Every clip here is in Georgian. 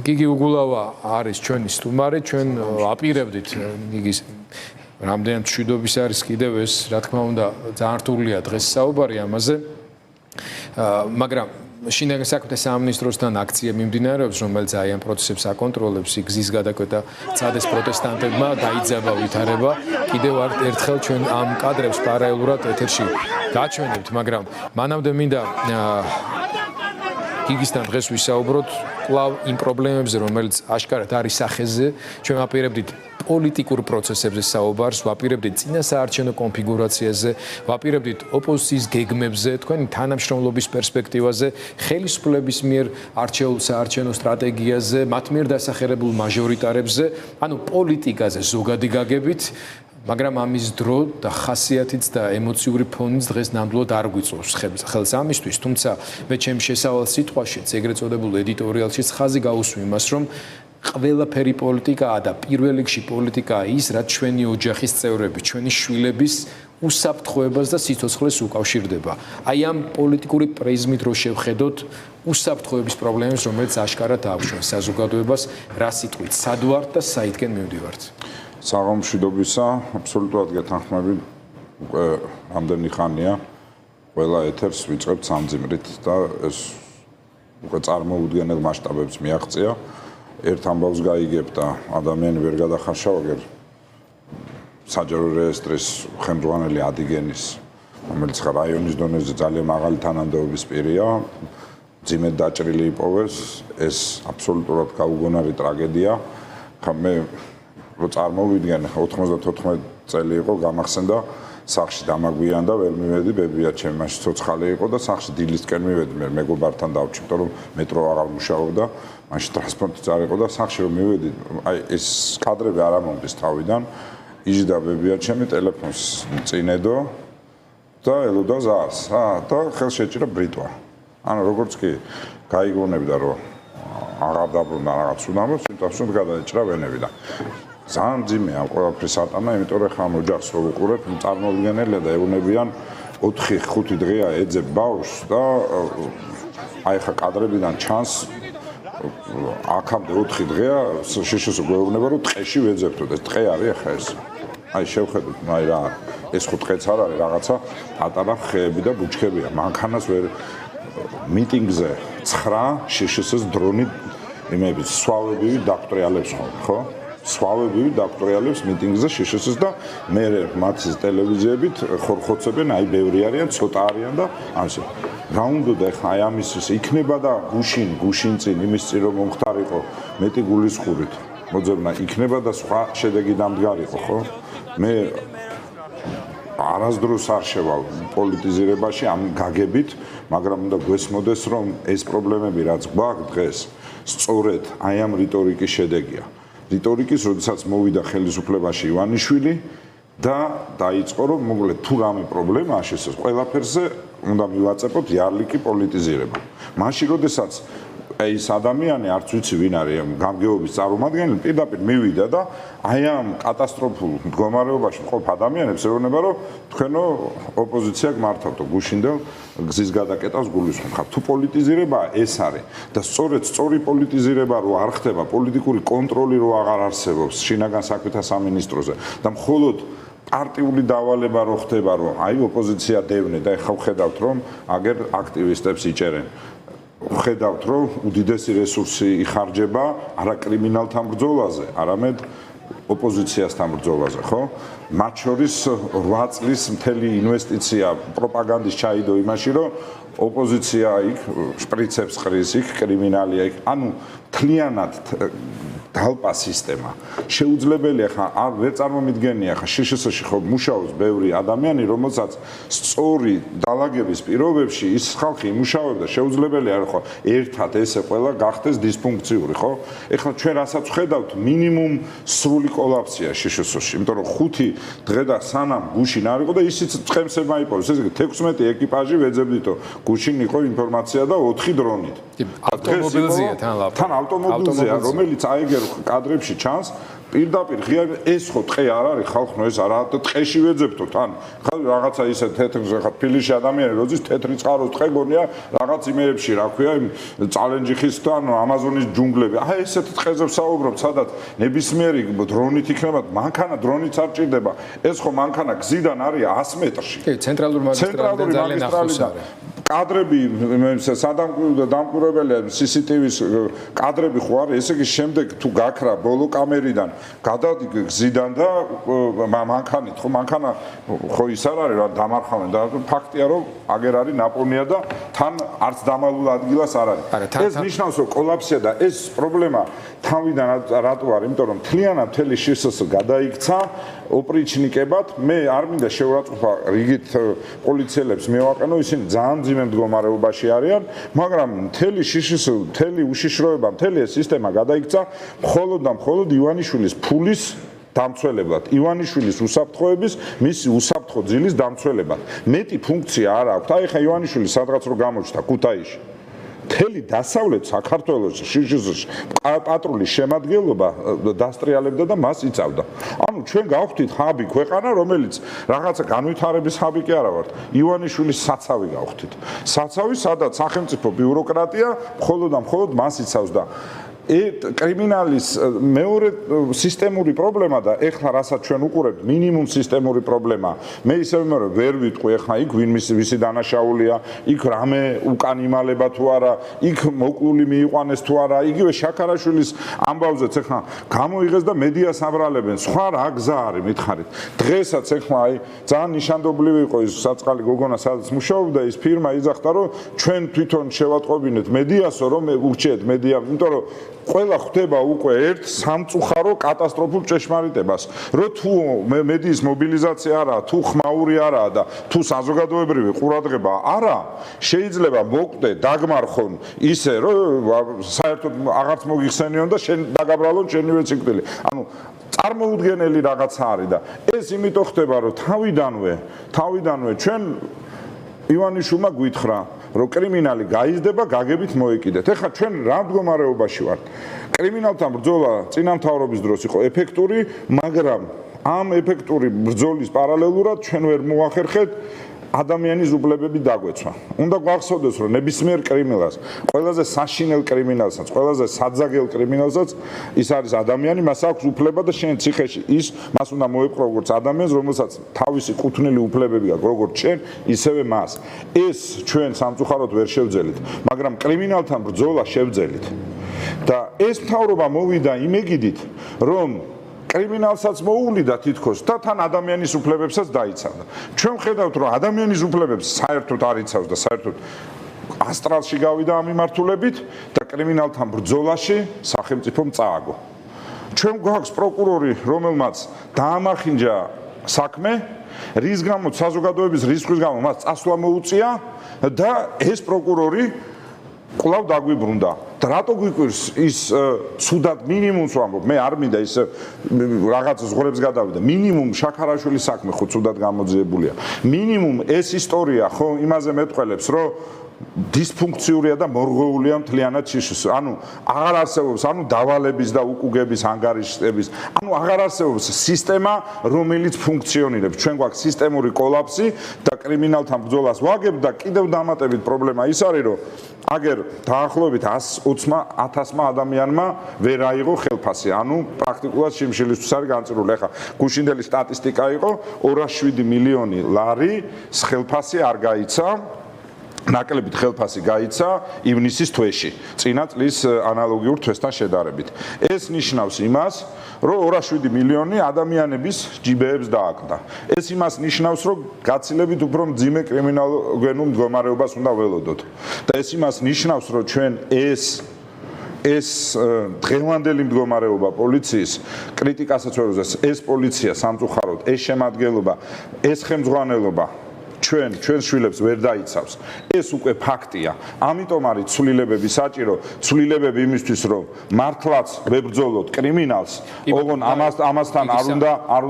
გიგი უგულავა არის ჩვენი სტუმარი, ჩვენ აპირებდით გიგის რამდენად მშვიდობის არის კიდევ ეს, რა თქმა უნდა, ძალიან რთულია დღეს საუბარი ამაზე. მაგრამ შინაგან საქმეთა სამინისტროსთან აქცია მიმდინარეობს, რომელიც აი ამ პროცესებს აკონტროლებს, გზის გადაკვეთა წადეს პროტესტანტებმა, დაიძაბა ვითარება. კიდევ ერთხელ ჩვენ ამ კადრებს პარალელურად ეთერში გაჩვენებთ, მაგრამ მანამდე მინდა გიგისთან დღეს ვისაუბროთ კვლავ იმ პრობლემებზე, რომელიც აშკარად არის სახეზე. ჩვენ ვაპირებდით პოლიტიკურ პროცესებზე საუბარს, ვაპირებდით წინასაარჩევნო კონფიგურაციაზე, ვაპირებდით ოპოზიციის გეგმებზე, თქვენი თანამშრომლობის პერსპექტივაზე, ხელისუფლების მიერ არჩეულ საარჩევნო სტრატეგიაზე, მათ მიერ დასახერებულ მაჟორიტარებზე, ანუ პოლიტიკაზე ზოგადი გაგებით. მაგრამ ამის დრო და ხასიათიც და ემოციური ფონიც დღეს ნამდვილად არ გვიწევს ხელს ამისთვის, თუმცა მე ჩემ შესავალ სიტყვაშიც ეგრეთ წოდებულ ედიტორიალშიც ხაზი გაუსვი იმას, რომ ყველაფერი პოლიტიკაა და პირველ რიგში პოლიტიკაა ის, რაც ჩვენი ოჯახის წევრები, ჩვენი შვილების უსაფრთხოებას და სიცოცხლეს უკავშირდება. აი ამ პოლიტიკური პრიზმით რო შევხედოთ უსაფრთხოების პრობლემებს, რომელიც აშკარად აუჩვენს საზოგადოებას, რა სიტყვით, სად ვართ და საითკენ მივდივართ. საღამშვიდობისა, აბსოლუტურად გეთანხმებით, უკვე რამდენი ხანია ყველა ეთერს ვიწყებთ სამძიმრით და ეს უკვე წარმოუდგენელ მასშტაბებს მიაღწია. ერთ ამბავს გაიგებ და ადამიანი ვერ გადახარშავაგერ საჯარო რეესტრის ხელმძღვანელი ადიგენის, რომელიც ხა რაიონის დონეზე ძალიან მაღალი თანამდებობის პირია, ძიმედ დაჭრილი იპოვეს, ეს აბსოლუტურად გაუგონარი ტრაგედია. ხა მე რო წარმოვიდგენ 94 წელი იყო, გამახსენდა სახში დამაგვიანდა, ვერ მივედი, ბებია ჩემი მაშინ ცოცხალი იყო და სახში დილისკენ მივედი, მე მეგობართან დავჭი, იმიტომ რომ მეტრო აღარ მუშაობდა, მაშინ ტრანსპორტიც არ იყო და სახში რომ მივედი, აი ეს კადრები არ ამომდის თავიდან, იჯდა ბებია ჩემი ტელეფონს წინედო და ელოდა ზარს, და ხელს შეჭირა ბრიტვა. ანუ როგორც კი გაიგონებდა რომ აღარ დაბრუნდა რაღაც უნამოს, თვითონ გადაეჭრა ვენებიდან. ძალიან ძიმეა ყველაფრის ატანა, იმიტომ რომ ხა ოჯახს რო ვუყურებ, წარმოვიდგენელია და ეუბნებიან 4-5 დღეა ეძებ ბავშვს და აი ხა კადრებიდან ჩანს აქამდე 4 დღეა შეშესო გვეუბნება რომ ტყეში ვეძებთო და ტყე არის ხა ეს. აი შევხედოთ, აი რა ეს ხო ტყეც არ არის, რაღაცა პატარა ხეები და ბუჩქებია. მანქანას ვერ მიტინგზე 9 შეშესოს დრონი იმები სვავები დაქტორიალებს ხო? სვავები დაქტორიალებს მიტინგზე შეშესოს და მე მათის ტელევიზიებით ხორხოცებენ, აი ბევრი არიან, ცოტა არიან და ამის რა უნდა და ხა აი ამის იქნება და გუშინ წინ იმის წინ რომ მომხდარიყო მეტი გულისხმობით მოძებნა იქნება და სხვა შედეგი დამდგარიყო ხო? მე არასდროს არ შევალ პოლიტიზირებაში ამ გაგებით, მაგრამ უნდა გვესმოდეს რომ ეს პრობლემები რაც გვაქვს დღეს სწორედ აი ამ რიტორიკის შედეგია. რიტორიკის, როდესაც მოვიდა ხელისუფლებაში ივანიშვილი და დაიწყო რომ მოკლედ თუ რამე პრობლემაა შესაძლოა ყველაფერზე უნდა მივაწეპოთ იარლიკი პოლიტიზირება. მაშინ როდესაც ეს ადამიანი არც ვიცი ვინ არის გამგეობის წარმომადგენელი პირდაპირ მივიდა და აი ამ კატასტროფულ მდგომარეობაში მყოფ ადამიანებს ეუბნება რომ თქვენო ოპოზიცია გმართავთო გუშინდელ გზის გადაკეტას გულისხმობ. თუ პოლიტიზირებაა ეს არის და სწორედ სწორი პოლიტიზირება რო არ ხდება, პოლიტიკური კონტროლი რო აღარ არსებობს შინაგან საქმეთა სამინისტროზე და მხოლოდ პარტიული დავალება რო ხდება რომ აი ოპოზიცია დევნე და ეხლა ვხედავთ რომ აგერ აქტივისტებს იჭერენ. ვხედავთ რომ უდიდესი რესურსი იხარჯება არა კრიმინალთან ბრძოლაზე, არამედ ოპოზიციასთან ბრძოლაზე, ხო? მათ შორის 8 წლის მთელი ინვესტიცია პროპაგანდის ჩაიდო იმაში, რომ ოპოზიცია იქ შპრიცებს ყრის, იქ კრიმინალია იქ, ანუ მთლიანად დალპა სისტემა. შეუძლებელია ხა არ ვერ წარმომიდგენია ხა შეშესოში ხო მუშაობს ბევრი ადამიანი, რომელსაც სწორი დალაგების პირობებში ის ხალხი იმუშავებდა, შეუძლებელია ხო ერთად ესე ყველა გახდეს დისფუნქციური, ხო? ეხლა ჩვენ რასაც ვხედავთ, მინიმუმ სრული კოლაფსია შეშესოში, იმიტომ რომ 5 დღე და სანამ გუშინ არ იყო და ისიც წემსება იპოვეს, ესე იგი 16 ეკიპაჟი ვეძებდითო, გუშინ იყო ინფორმაცია და 4 დრონით. ავტომობილზეა თან ავტომობილზეა, რომელიც აიგერ კადრებში ჩანს პირდაპირ ღია ეს ხო ტყე არ არის ხალხო ეს არა და ტყეში ვეძებთო თან ხალ რაღაცა ისე თეთრზე ხა თბილისში ადამიანები როდის თეთრი წყაროს ტყე გონია რაღაც იმეებში რა ქვია იმ წალენჯიხის და ანუ ამაზონის ჯუნგლები აი ესეთ ტყეზე ვსაუბრობ სადაც ნებისმიერი დრონით იქნება მანქანა დრონით არ ჭირდება ეს ხო მანქანა გზიდან არის 100 მეტრში კი ცენტრალური მაგისტრალიდან ძალიან ახლოს არის კადრები დამკვირვებელია CCTV-ის კადრები ხო არის ესე იგი შემდეგ თუ გაქრა ბოლო კამერიდან გადადი გზიდან და მანქანით ხო მანქანა ხო ის არ არის რა დამარხავენ და ფაქტია რომ აგერ არის ნაპოვნია და თან არც დამალულ ადგილას არ არის ეს ნიშნავს რომ კოლაფსია და ეს პრობლემა თავიდან რატო არის იმიტომ რომ მთლიანად მთელი შსს გადაიქცა ოპრიჩნიკებად მე არ მინდა შევაწყობა რიგით პოლიციელებს მევაყენო ისინი ძალიან მძიმე მდგომარეობაში არიან მაგრამ მთელი შშს მთელი უშიშროება მთელი ეს სისტემა გადაიქცა მხოლოდ და მხოლოდ ივანიშვილის ფულის დამცველებლად ივანიშვილის უსაფრთხოების მისი უსაფრთხო ძილის დამცველებლად მეტი ფუნქცია არ აქვს აი ხა ივანიშვილი სადღაც რო გამოჩნდა ქუთაისში მთელი დასავლეთ საქართველოს შშ პატრულის შემადგენლობა დასტრიალებდა და მას იწავდა. ანუ ჩვენ გავხდით ჰაბი ქვეყანა, რომელიც რაღაცა განვითარების ჰაბი კი არა ვართ. ივანიშვილის საცავი გავხდით. საცავი, სადაც სახელმწიფო ბიუროკრატია მხოლოდ და მხოლოდ მას იცავს და კრიმინალის მეორე სისტემური პრობლემა და ეხლა რასაც ჩვენ უყურებთ მინიმუმ სისტემური პრობლემა მე ისევ მე ვერ ვიტყვი ეხლა იქ ვინ მისი დანაშაულია იქ რამე უკან იმალება თუ არა იქ მოკლული მიიყვანეს თუ არა იგივე შაქარაშვილის ამბავზეც ეხლა გამოიღეს და მედიას აბრალებენ სხვა რა გზა არის მითხარით დღესაც ეხლა აი ძალიან ნიშანდობლივი იყო ის საწყალი გოგონა სადაც მუშაობდა ის ფირმა იძახდა რომ ჩვენ თვითონ შევატყობინეთ მედიასო რომ ურჩიეთ მედია იმიტომ რომ ყველა ხვდება უკვე ერთ სამწუხარო კატასტროფულ ჭეშმარიტებას რომ თუ მედიის მობილიზაცია არა თუ ხმაური არა და თუ საზოგადოებრივი ყურადღება არა შეიძლება მოკვდე დაგმარხონ ისე რომ საერთოდ აღარც მოგიხსენიონ და შენ დაგაბრალონ შენივე ციკლი ანუ წარმოუდგენელი რაღაცა არის და ეს იმიტომ ხდება რომ თავიდანვე ჩვენ ივანიშვილმა გვითხრა რომ კრიმინალი გაიზრდება, გაგებით მოეკიდეთ. ეხლა ჩვენ რა მდგომარეობაში ვართ? კრიმინალთან ბრძოლა წინამთავრობის დროს იყო ეფექტური, მაგრამ ამ ეფექტური ბრძოლის პარალელურად ჩვენ ვერ მოახერხეთ ადამიანის უფლებები დაგვეცვა. უნდა გვახსოვდეს, რომ ნებისმიერ კრიმინალს, ყველაზე საშინელ კრიმინალსაც, ყველაზე საძაგელ კრიმინალსაც ის არის ადამიანი, მას აქვს უფლება და შენ ციხეში ის მას უნდა მოეპყრო როგორც ადამიანს, რომელსაც თავისი კუთვნილი უფლებები აქვს, როგორც შენ, ისევე მას. ეს ჩვენ სამწუხაროდ ვერ შევძელით, მაგრამ კრიმინალთან ბრძოლა შევძელით. და ეს მთავრობა მოვიდა იმ ეგიდით, რომ კრიმინალსაც მოუვლიდა თითქოს და თან ადამიანის უფლებებსაც დაიცავდა. ჩვენ ხედავთ რომ ადამიანის უფლებებს საერთოდ არ იცავს და საერთოდ ასტრალში გავიდა ამ მიმართულებით და კრიმინალთან ბრძოლაში სახელმწიფომ წააგო. ჩვენ გვაქვს პროკურორი, რომელმაც დაამახინჯა საქმე, რის გამოც საზოგადოების რისკის გამო მას წასვლა მოუწია და ეს პროკურორი კვლავ დაგვიბრუნდა. და რატო გვიკვირს ის ცუდად მინიმუმს ვამბობ მე არ მინდა ის რაღაც ზღვრებს გადავიდა მინიმუმ შაქარაშვილის საქმე ხო ცუდად გამოძიებულია მინიმუმ ეს ისტორია ხო იმაზე მეტყველებს რომ დისფუნქციურია და მორღვეულია მთლიანად შშს ანუ აღარ არსებობს ანუ დავალების და უკუგების ანგარიშების ანუ აღარ არსებობს სისტემა რომელიც ფუნქციონირებს ჩვენ გვაქვს სისტემური კოლაფსი და კრიმინალთან ბრძოლას ვაგებ და კიდევ დამატებით პრობლემა ის არის რომ აგერ დაახლოებით 120,000 ადამიანმა ვერ აიღო ხელფასი ანუ პრაქტიკულად შიმშილისთვის არის განწირული ახლა გუშინდელი სტატისტიკა იყო 207 მილიონი ლარი ხელფასი არ გაიცა ნაკლებით ხელფასი გაიცა ივნისის თვეში წინა წლის ანალოგიურ თვესთან შედარებით ეს ნიშნავს იმას რომ 207 მილიონი ადამიანების ჯიბეებს დააკდა ეს იმას ნიშნავს რომ გაცილებით უფრო მძიმე კრიმინალოგენურ მდგომარეობას უნდა ველოდოთ და ეს იმას ნიშნავს რომ ჩვენ ეს დღევანდელი მდგომარეობა პოლიციის კრიტიკასაც ვერ უზეს ეს პოლიცია სამწუხაროდ ეს შემადგენლობა ეს ხელმძღვანელობა ჩვენ შვილებს ვერ დაიცავს. ეს უკვე ფაქტია. ამიტომ არის ცვლილებები საჭირო, ცვლილებები იმისთვის, რომ მართლაც ვებრძოლოთ კრიმინალს, ოღონ ამასთან არ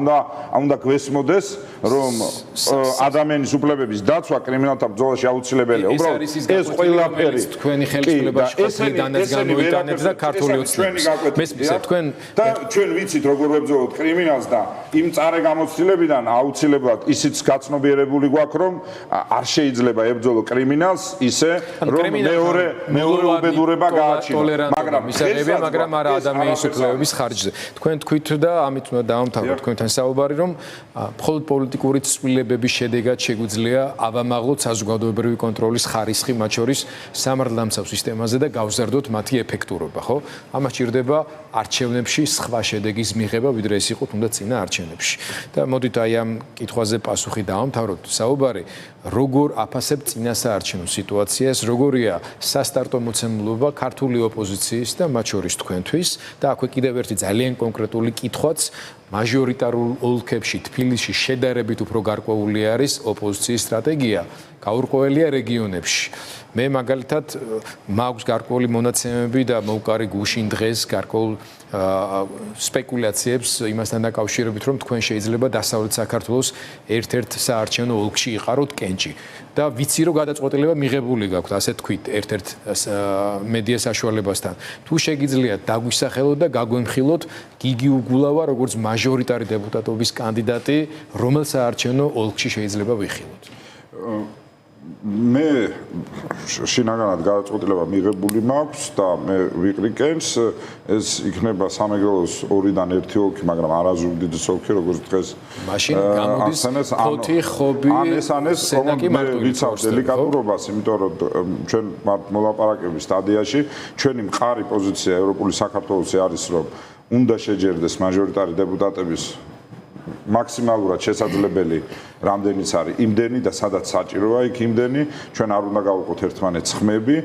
უნდა გვესმოდეს, რომ ადამიანის უფლებების დაცვა კრიმინალთა ბრძოლაში აუცილებელია. უბრალოდ ეს ყველაფერი თქვენი ხელისუფლებაში ყოფნიდანაც გამოიტანეთ და ქართული ოცნების. მესმის თქვენ და ჩვენ ვიცით როგორ ვებრძოლოთ კრიმინალს და იმ წარე გამოცდილებიდან აუცილებლად ისიც გაცნობიერებული გვაქვს, რომ არ შეიძლება ებრძოლო კრიმინალს ისე, რომ მეორე უბედურება გააჩინოს. მაგრამ არა ადამიანის უფლებების ხარჯზე. თქვენ თქვით და ამით უნდა დავამთავროთ თქვენთან საუბარი, რომ მხოლოდ პოლიტიკური ცვლილებების შედეგად შეგვიძლია ავამაღლოთ საზოგადოებრივი კონტროლის ხარისხი, მათ შორის სამართალდამცავ სისტემაზე და გავზარდოთ მათი ეფექტურობა, ხო? ამას ჭირდება არჩევნებში სხვა შედეგის მიღება, ვიდრე ეს იყო თუნდაც წინა არჩევნებში. და მოდით აი ამ კითხვაზე პასუხი დავამთავროთ. საუბარი როგორ აფასებთ წინასაარჩევნო სიტუაციას, როგორია სასტარტო მოცემულობა ქართული ოპოზიციის და მათ შორის თქვენთვის და აქვე კიდევ ერთი ძალიან კონკრეტული კითხვაც მაჟორიტარულ ოლქებში თბილისში შედარებით უფრო გარკვეული არის ოპოზიციის სტრატეგია, გაურკვეველია რეგიონებში. მე მაგალითად მაქვს გარკვეული მონაცემები და მოვკარი გუშინ დღეს გარკვეულ სპეკულაციებს იმასთან დაკავშირებით, რომ თქვენ შეიძლება დასავლეთ საქართველოს ერთ-ერთ საარჩევნო ოლქში იყაროთ კენჭი და ვიცი რომ გადაწყვეტილება მიღებული გაქვთ, ასე თქვით, ერთ-ერთ მედია საშუალებასთან. თუ შეგიძლიათ დაგვისახელოთ და გაგვემხილოთ გიგი უგულავა როგორც მაჟორიტარი დეპუტატობის კანდიდატი, რომელ საარჩევნო ოლქში შეიძლება ვიხილოთ? მე შინაგანად გადაწყვეტილება მიღებული მაქვს და მე ვიყრიკენს ეს იქნება სამეგრელოს 2-დან 1 ოლქი, მაგრამ არა ზუგდიდის ოლქი, როგორც დღეს. მაშინ გამოდის ხოთი, ხობი, სენაკი მარტო ვიცავ დელიკატურობას, იმიტომ რომ ჩვენ მოლაპარაკების სტადიაში ჩვენი მყარი პოზიცია ევროპული საქართველოსი არის, რომ უნდა შეჯერდეს მაჟორიტარი დეპუტატების მაქსიმალურად შესაძლებელი რამდენიც არის იმდენი და სადაც საჭიროა იქ იმდენი, ჩვენ არ უნდა გავუყოთ ერთმანეთს ხმები,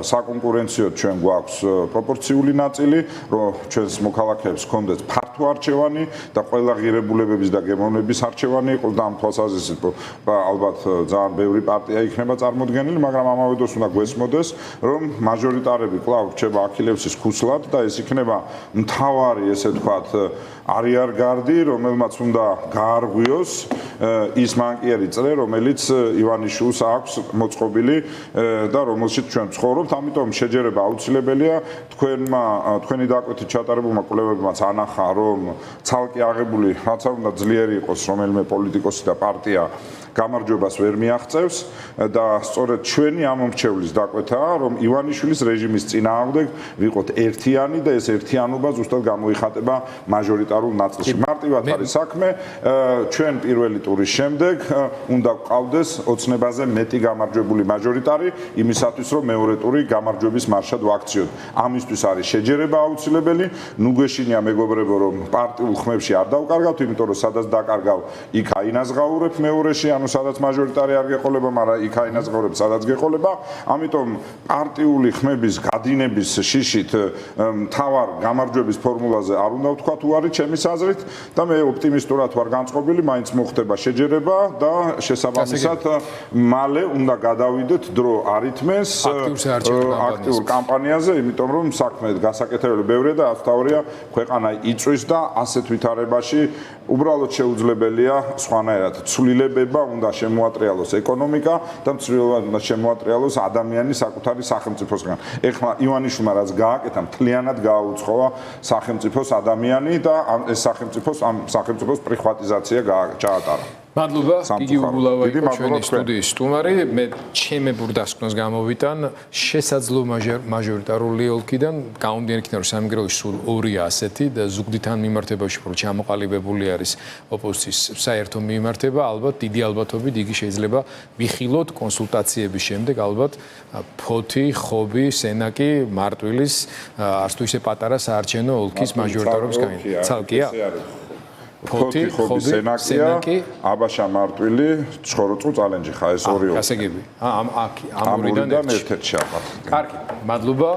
საკონკურენციოდ ჩვენ გვაქვს პროპორციული ნაწილი, რომ ჩვენს მოქალაქეებს ჰქონდეს ფართო არჩევანი და ყველა ღირებულებების და გემოვნების არჩევანი იყოს და ამ თვალსაზრისით ალბათ ძალიან ბევრი პარტია იქნება წარმოდგენილი, მაგრამ ამავე დროს უნდა გვესმოდეს, რომ მაჟორიტარები კვლავ რჩება აქილევსის ქუსლად და ეს იქნება მთავარი, ესე ვთქვათ, არიერგარდი, რომელმაც უნდა გაარღვიოს ის მანკიერი წრე, რომელიც ივანიშვილს აქვს მოწყობილი და რომელშიც ჩვენ ვცხოვრობთ, ამიტომ შეჯერება აუცილებელია. თქვენი დაკვეთით ჩატარებულმა კვლევებმაც ანახა, რომ ცალკე აღებული, რაც არ უნდა ძლიერი იყოს რომელიმე პოლიტიკოსი და პარტია გამარჯვებას ვერ მიაღწევს და სწორედ ჩვენი ამომრჩევლის დაკვეთაა, რომ ივანიშვილის რეჟიმის წინააღმდეგ ვიყოთ ერთიანი და ეს ერთიანობა ზუსტად გამოიხატება მაჟორიტარულ ნაწილში. მარტივად არის საქმე, ჩვენ პირველი ტურის შემდეგ უნდა გვყავდეს ოცნებაზე მეტი გამარჯვებული მაჟორიტარი იმისათვის, რომ მეორე ტური გამარჯვების მარშად ვაქციოთ. ამისთვის არის შეჯერება აუცილებელი. ნუ გვეშინია მეგობრებო, რომ პარტიულ ხმებში არ დავკარგავთ, იმიტომ რომ სადაც დაკარგავ, იქ აინაზღაურებ მეორეში, ანუ სადაც მაჟორიტარი არ გეყოლება, მაგრამ იქ აინაზღაურებ, სადაც გეყოლება. ამიტომ პარტიული ხმების გადინების შიშით მთავარ გამარჯვების ფორმულაზე არ უნდა ვთქვა თუ არის ჩემის აზრით და მე ოპტიმისტურად ვარ განწყობილი, მაინც მოხდება შეჯერება და შესაბამისად მალე უნდა გადავიდეთ დრო არითმეს აქტიურ კამპანიაზე, იმიტომ რომ საქმე გასაკეთებელი ბევრია და ასთავარია ქვეყანა იწვის და ასეთ ვითარებაში უბრალოდ შეუძლებელია სხვანაირად ცვლილებება უნდა შემოატრიალოს ეკონომიკა და ცვლილებება უნდა შემოატრიალოს ადამიანი საკუთარი სახელმწიფოსგან. ეხლა ივანიშვილმა რაც გააკეთა, მთლიანად გააუწყოა სახელმწიფოს ადამიანი და ეს სახელმწიფოს პრივატიზაცია ჩაატარა. მადლობა, გიგი უგულავა იყო ჩვენი სტუდიის სტუმარი. მე ჩემებურ დასკვნას გამოვიტან შესაძლო მაჟორიტარული ოლქიდან გამომდინარე იქიდან რომ სამეგრელოში სულ 2-ია ასეთი და ზუგდიდთან მიმართებაში უფრო ჩამოყალიბებული არის ოპოზიციის საერთო მიმართება, ალბათ დიდი ალბათობით იგი შეიძლება ვიხილოთ კონსულტაციების შემდეგ ალბათ ფოთი, ხობი, სენაკი, მარტვილის არც თუ ისე პატარა საარჩევნო ოლქის მაჟორიტარობის კანდიდატი. ცალკეა? ფოთი, ხობი, სენაკი, აბაშა მარტვილი, ცხოროწყუ წალენჯიხა ეს ორი. გასაგები. ამ ორიდან ერთ-ერთში ალბათ. კარგი, მადლობა.